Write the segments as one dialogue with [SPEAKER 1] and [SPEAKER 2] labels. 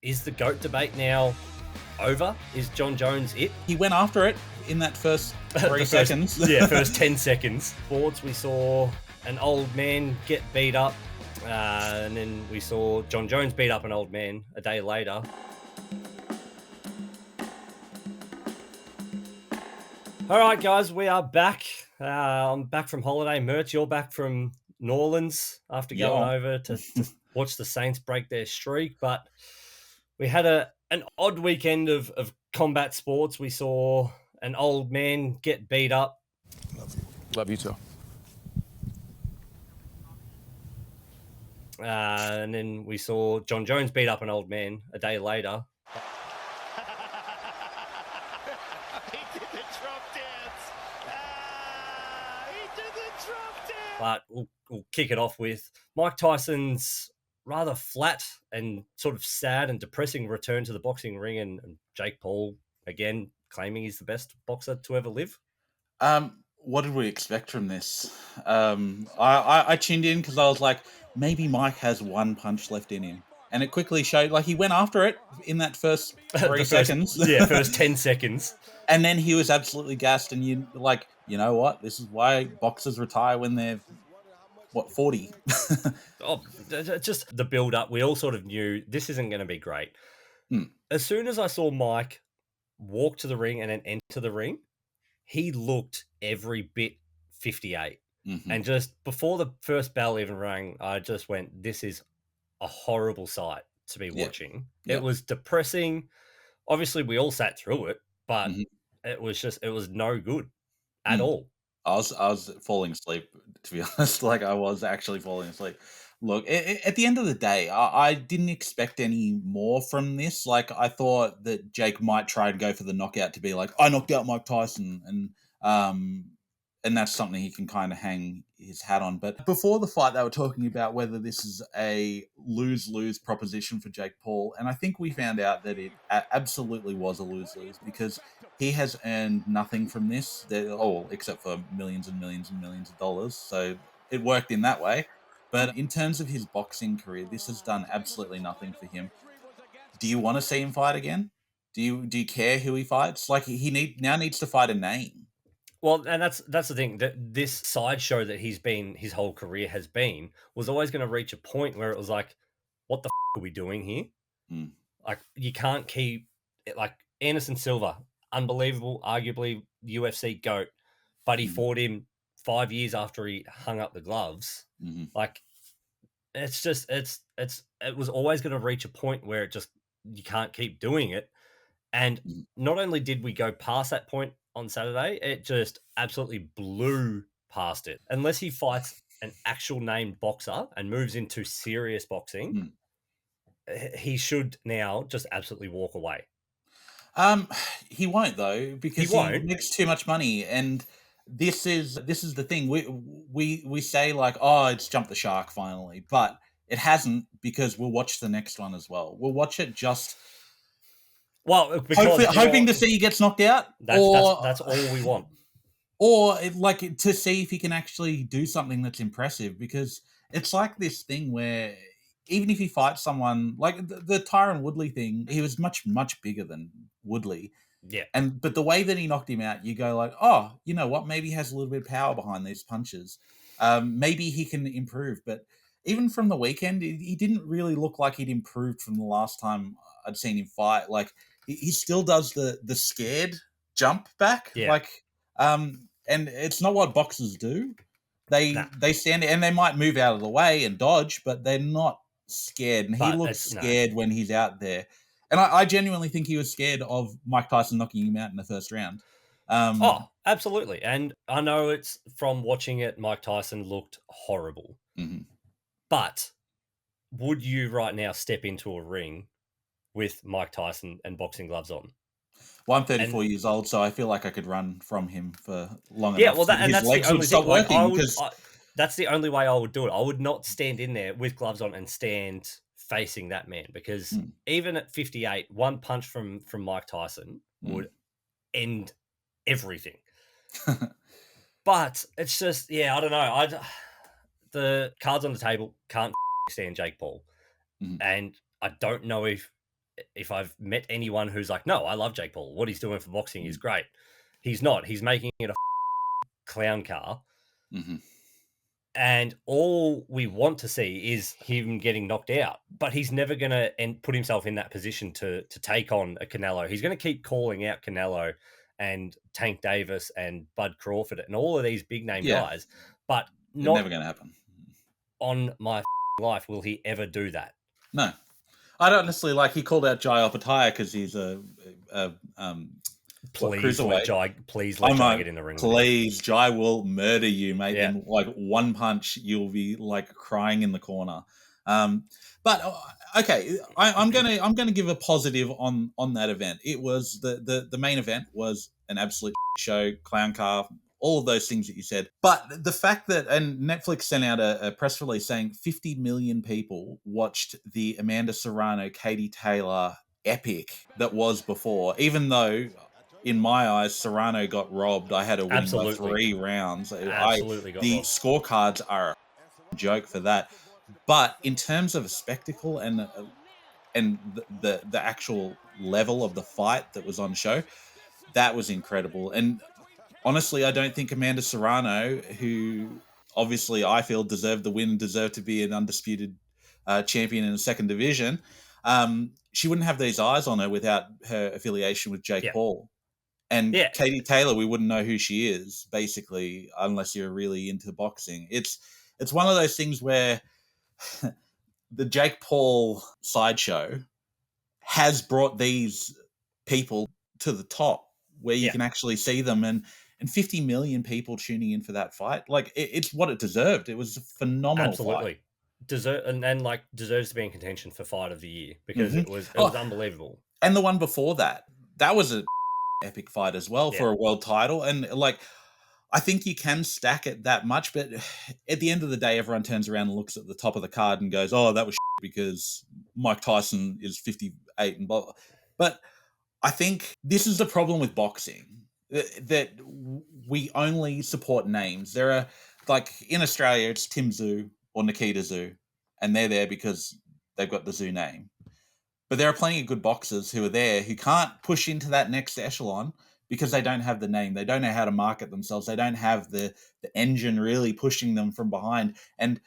[SPEAKER 1] Is the GOAT debate now over? Is Jon Jones it?
[SPEAKER 2] He went after it in that first 3 seconds.
[SPEAKER 1] First 10 seconds. Sports, we saw an old man get beat up, and then we saw Jon Jones beat up an old man a day later. All right, guys, we are back. I'm back from holiday. Merch, you're back from New Orleans after going over to watch the Saints break their streak. But we had an odd weekend of combat sports. We saw an old man get beat up.
[SPEAKER 3] Love you. Love you too.
[SPEAKER 1] And then we saw Jon Jones beat up an old man a day later.
[SPEAKER 4] He did the Trump dance. He did the Trump dance.
[SPEAKER 1] But we'll kick it off with Mike Tyson's rather flat and sort of sad and depressing return to the boxing ring, and Jake Paul, again, claiming he's the best boxer to ever live.
[SPEAKER 2] What did we expect from this? I tuned in because I was like, maybe Mike has one punch left in him. And it quickly showed, like, he went after it in that first 3 seconds.
[SPEAKER 1] First 10 seconds.
[SPEAKER 2] And then he was absolutely gassed. And you know what? This is why boxers retire when they're, 40?
[SPEAKER 1] Just the build-up. We all sort of knew this isn't going to be great. As soon as I saw Mike walk to the ring and then enter the ring, he looked every bit 58.
[SPEAKER 2] Mm-hmm.
[SPEAKER 1] And just before the first bell even rang, I just went, this is a horrible sight to be watching. It was depressing. Obviously, we all sat through it, but it was no good at all.
[SPEAKER 2] I was falling asleep, to be honest. Like, I was actually falling asleep. Look, at the end of the day, I didn't expect any more from this. Like, I thought that Jake might try and go for the knockout to be like, I knocked out Mike Tyson, and that's something he can kind of hang his hat on. But before the fight, they were talking about whether this is a lose-lose proposition for Jake Paul, and I think we found out that it absolutely was a lose-lose, because he has earned nothing from this, except for millions and millions and millions of dollars. So it worked in that way. But in terms of his boxing career, this has done absolutely nothing for him. Do you want to see him fight again? Do you care who he fights? Like, he now needs to fight a name.
[SPEAKER 1] Well, and that's the thing, that this sideshow that he's been, his whole career has been, was always going to reach a point where it was like, what the are we doing here? Like, you can't keep it. Like, Anderson Silva, unbelievable, arguably UFC GOAT, but he fought him 5 years after he hung up the gloves. Like, it's just, it was always going to reach a point where it just, you can't keep doing it. And not only did we go past that point on Saturday, it just absolutely blew past it. Unless he fights an actual named boxer and moves into serious boxing, he should now just absolutely walk away.
[SPEAKER 2] He won't, though, because he makes too much money, and this is the thing. We say, like, oh, it's jumped the shark finally, but it hasn't, because we'll watch the next one as well. We'll watch it just hoping to see he gets knocked out.
[SPEAKER 1] That's all we want.
[SPEAKER 2] Or to see if he can actually do something that's impressive, because it's like this thing where even if he fights someone like the Tyron Woodley thing, he was much, much bigger than Woodley.
[SPEAKER 1] Yeah.
[SPEAKER 2] But the way that he knocked him out, you go like, oh, you know what? Maybe he has a little bit of power behind these punches. Maybe he can improve. But even from the weekend, he didn't really look like he'd improved from the last time I'd seen him fight. Like, he still does the scared jump back.
[SPEAKER 1] Yeah.
[SPEAKER 2] Like, and it's not what boxers do. They stand and they might move out of the way and dodge, but they're not scared. And he looks scared when he's out there. And I genuinely think he was scared of Mike Tyson knocking him out in the first round.
[SPEAKER 1] Absolutely. And I know it's from watching it, Mike Tyson looked horrible. But would you right now step into a ring with Mike Tyson and boxing gloves on?
[SPEAKER 2] Well, I'm 34 years old, so I feel like I could run from him for long enough.
[SPEAKER 1] Yeah, well, that's
[SPEAKER 2] his legs
[SPEAKER 1] the
[SPEAKER 2] would stop working.
[SPEAKER 1] That's the only way I would do it. I would not stand in there with gloves on and stand facing that man, because even at 58, one punch from Mike Tyson would end everything. But it's just, I don't know. The cards on the table, can't stand Jake Paul. And I don't know if if I've met anyone who's like, no, I love Jake Paul. What he's doing for boxing is great. He's not. He's making it a clown car.
[SPEAKER 2] Mm-hmm.
[SPEAKER 1] And all we want to see is him getting knocked out. But he's never going to put himself in that position to take on a Canelo. He's going to keep calling out Canelo and Tank Davis and Bud Crawford and all of these big name guys. But
[SPEAKER 2] it's
[SPEAKER 1] not
[SPEAKER 2] never going to happen.
[SPEAKER 1] On my life will he ever do that.
[SPEAKER 2] No. I don't honestly like he called out Jai Opetaia because he's
[SPEAKER 1] please let Jai get in the ring.
[SPEAKER 2] Please, Jai will murder you, mate. Yeah. In like one punch, you'll be like crying in the corner. But okay, I'm gonna give a positive on that event. It was the main event was an absolute show, clown car, all of those things that you said. But the fact that, and Netflix sent out a press release saying 50 million people watched the Amanda Serrano, Katie Taylor epic that was before, even though in my eyes, Serrano got robbed. I had a winning by 3 rounds. The robbed. Scorecards are a joke for that. But in terms of a spectacle and the actual level of the fight that was on show, that was incredible. And honestly, I don't think Amanda Serrano, who obviously I feel deserved the win, deserved to be an undisputed champion in the second division, she wouldn't have these eyes on her without her affiliation with Jake Paul. And Katie Taylor, we wouldn't know who she is, basically, unless you're really into boxing. It's one of those things where the Jake Paul sideshow has brought these people to the top where you can actually see them, and 50 million people tuning in for that fight. Like, it's what it deserved. It was a phenomenal fight.
[SPEAKER 1] Deserves to be in contention for fight of the year because it was unbelievable.
[SPEAKER 2] And the one before that was a epic fight as well for a world title. And like, I think you can stack it that much, but at the end of the day, everyone turns around and looks at the top of the card and goes, oh, that was because Mike Tyson is 58 and blah, blah. But I think this is the problem with boxing, that we only support names. There are, like in Australia, it's Tim Tszyu or Nikita Tszyu, and they're there because they've got the Tszyu name. But there are plenty of good boxers who are there who can't push into that next echelon because they don't have the name. They don't know how to market themselves. They don't have the engine really pushing them from behind. And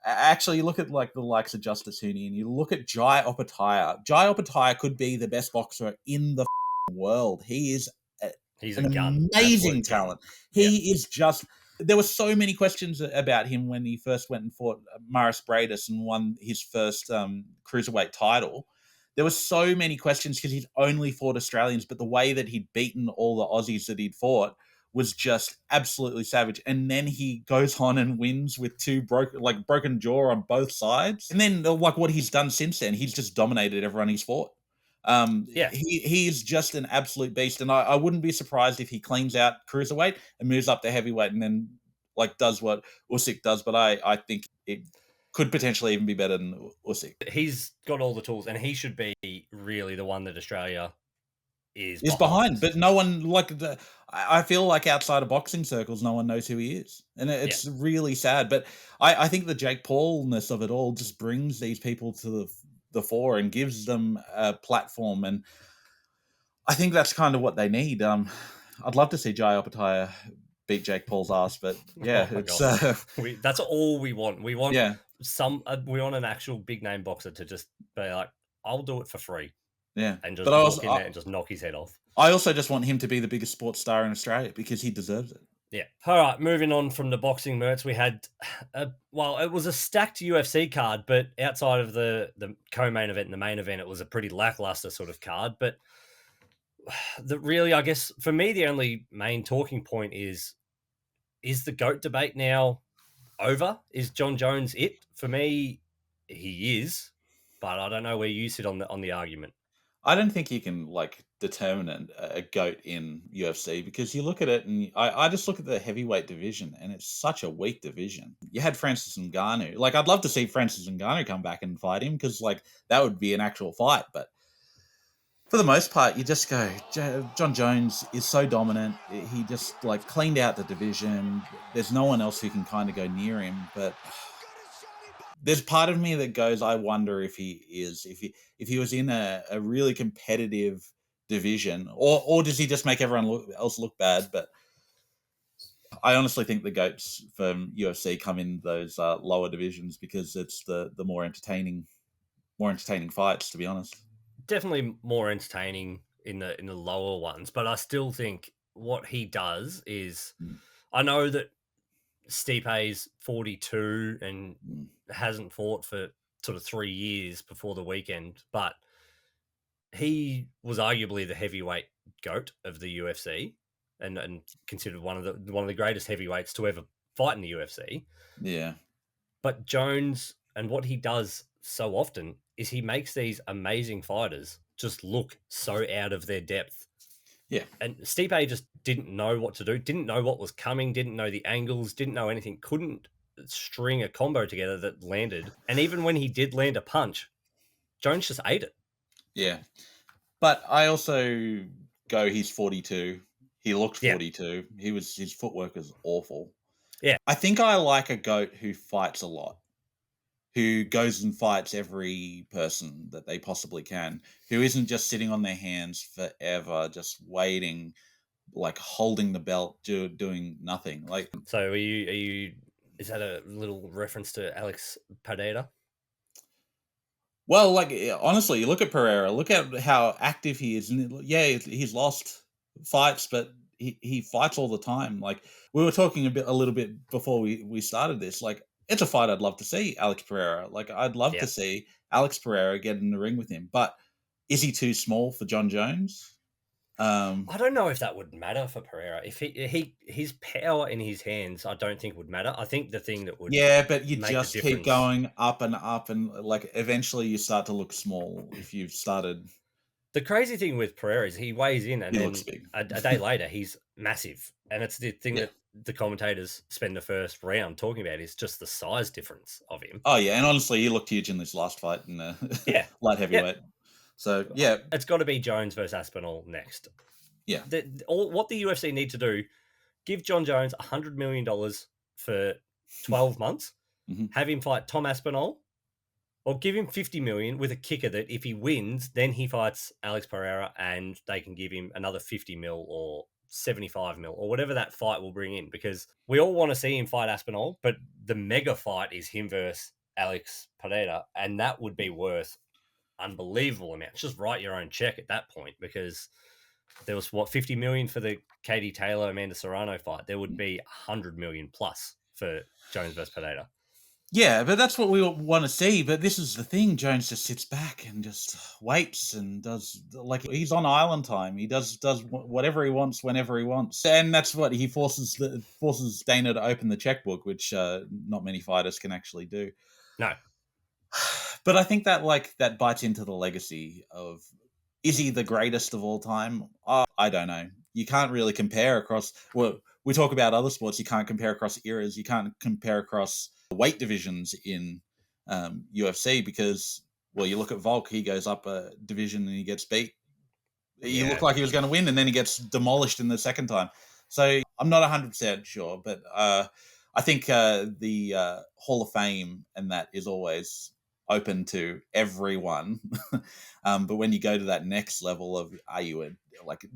[SPEAKER 2] actually, you look at like the likes of Justice Hooney and you look at Jai Opetaia. Jai Opetaia could be the best boxer in the world. He is an amazing talent. He is just... There were so many questions about him when he first went and fought Maris Bradis and won his first cruiserweight title. There were so many questions because he'd only fought Australians, but the way that he'd beaten all the Aussies that he'd fought was just absolutely savage. And then he goes on and wins with 2 broken jaw on both sides. And then like what he's done since then, he's just dominated everyone he's fought. He's just an absolute beast. And I wouldn't be surprised if he cleans out cruiserweight and moves up to heavyweight and then like does what Usyk does. But I think it could potentially even be better than Usyk.
[SPEAKER 1] He's got all the tools, and he should be really the one that Australia is
[SPEAKER 2] behind. But no one, I feel like outside of boxing circles, no one knows who he is. And it's really sad. But I think the Jake Paul-ness of it all just brings these people to the fore and gives them a platform. And I think that's kind of what they need. I'd love to see Jai Opetaia beat Jake Paul's ass, but
[SPEAKER 1] that's all we want. We want we want an actual big name boxer to just be like, I'll do it for free.
[SPEAKER 2] Yeah.
[SPEAKER 1] And just walk in there and just knock his head off.
[SPEAKER 2] I also just want him to be the biggest sports star in Australia because he deserves it.
[SPEAKER 1] Yeah. All right. Moving on from the boxing, Mertz, we had, it was a stacked UFC card, but outside of the co-main event and the main event, it was a pretty lackluster sort of card. But really, I guess for me, the only main talking point is the GOAT debate now over? Is Jon Jones it? For me, he is, but I don't know where you sit on the argument.
[SPEAKER 2] I don't think you can determine a GOAT in UFC because you look at it and I just look at the heavyweight division and it's such a weak division. You had Francis Ngannou. I'd love to see Francis Ngannou come back and fight him because that would be an actual fight. But for the most part, you just go, Jon Jones is so dominant. He just cleaned out the division. There's no one else who can kind of go near him. But there's part of me that goes, I wonder if if he was in a really competitive division, or does he just make everyone else look bad? But I honestly think the goats from UFC come in those lower divisions because it's the more entertaining fights, to be honest.
[SPEAKER 1] Definitely more entertaining in the lower ones, but I still think what he does is, I know that Stipe's 42 and hasn't fought for sort of 3 years before the weekend, but he was arguably the heavyweight goat of the UFC and considered one of the greatest heavyweights to ever fight in the UFC.
[SPEAKER 2] Yeah.
[SPEAKER 1] But Jones, and what he does so often is he makes these amazing fighters just look so out of their depth.
[SPEAKER 2] Yeah.
[SPEAKER 1] And Stipe just didn't know what to do, didn't know what was coming, didn't know the angles, didn't know anything, couldn't string a combo together that landed. And even when he did land a punch, Jones just ate it.
[SPEAKER 2] Yeah. But I also go, he's 42. He looked
[SPEAKER 1] Yeah.
[SPEAKER 2] 42. His footwork was awful.
[SPEAKER 1] Yeah.
[SPEAKER 2] I think I like a goat who fights a lot, who goes and fights every person that they possibly can, who isn't just sitting on their hands forever, just waiting, like holding the belt, doing nothing. Like,
[SPEAKER 1] so are you? Is that a little reference to Alex Pereira?
[SPEAKER 2] well, like honestly, you look at Pereira, look at how active he is, and yeah, he's lost fights, but he fights all the time. Like we were talking a little bit before we started this. Like it's a fight I'd love to see, Alex Pereira. Like I'd love to see Alex Pereira get in the ring with him, but is he too small for Jon Jones?
[SPEAKER 1] I don't know if that would matter for Pereira. If his power in his hands, I don't think would matter. I think the thing that would
[SPEAKER 2] but you
[SPEAKER 1] make
[SPEAKER 2] just
[SPEAKER 1] the
[SPEAKER 2] keep
[SPEAKER 1] difference,
[SPEAKER 2] going up and up, and like eventually you start to look small if you've started.
[SPEAKER 1] The crazy thing with Pereira is he weighs in, and
[SPEAKER 2] He
[SPEAKER 1] then
[SPEAKER 2] looks big.
[SPEAKER 1] a day later he's massive, and it's the thing that the commentators spend the first round talking about is just the size difference of him.
[SPEAKER 2] Oh yeah, and honestly, he looked huge in this last fight in light heavyweight. So yeah,
[SPEAKER 1] it's got to be Jones versus Aspinall next.
[SPEAKER 2] Yeah,
[SPEAKER 1] what the UFC need to do: give Jon Jones $100 million for 12 months, have him fight Tom Aspinall, or give him 50 million with a kicker that if he wins, then he fights Alex Pereira and they can give him another 50 mil or 75 mil or whatever that fight will bring in, because we all want to see him fight Aspinall, but the mega fight is him versus Alex Pereira, and that would be worth unbelievable amounts. Just write your own check at that point, because there was 50 million for the Katie Taylor Amanda Serrano fight. There would be 100 million plus for Jones versus Pereira.
[SPEAKER 2] Yeah, but that's what we want to see. But this is the thing: Jones just sits back and just waits and does, like, he's on island time. He does whatever he wants whenever he wants, and that's what he forces Dana to open the checkbook, which not many fighters can actually do.
[SPEAKER 1] No,
[SPEAKER 2] but I think that bites into the legacy of, is he the greatest of all time? I don't know. You can't really compare across. Well, we talk about other sports. You can't compare across eras. You can't compare across weight divisions in UFC because, well, you look at Volk. He goes up a division and he gets beat. He looked like he was going to win, and then he gets demolished in the second time. So I'm not 100% sure, but I think the Hall of Fame and that is always open to everyone. But when you go to that next level of, are you a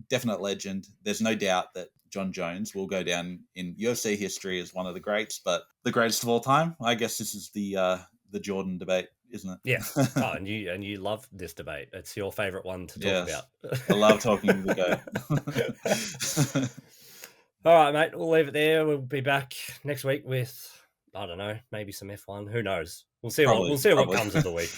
[SPEAKER 2] definite legend? There's no doubt that Jon Jones will go down in UFC history as one of the greats, but the greatest of all time. I guess this is the Jordan debate, isn't it?
[SPEAKER 1] Yeah. Oh, and you love this debate. It's your favorite one to talk about.
[SPEAKER 2] I love talking to the goat.
[SPEAKER 1] All right, mate. We'll leave it there. We'll be back next week with, I don't know, maybe some F1. Who knows? We'll see. We'll see what comes of the week.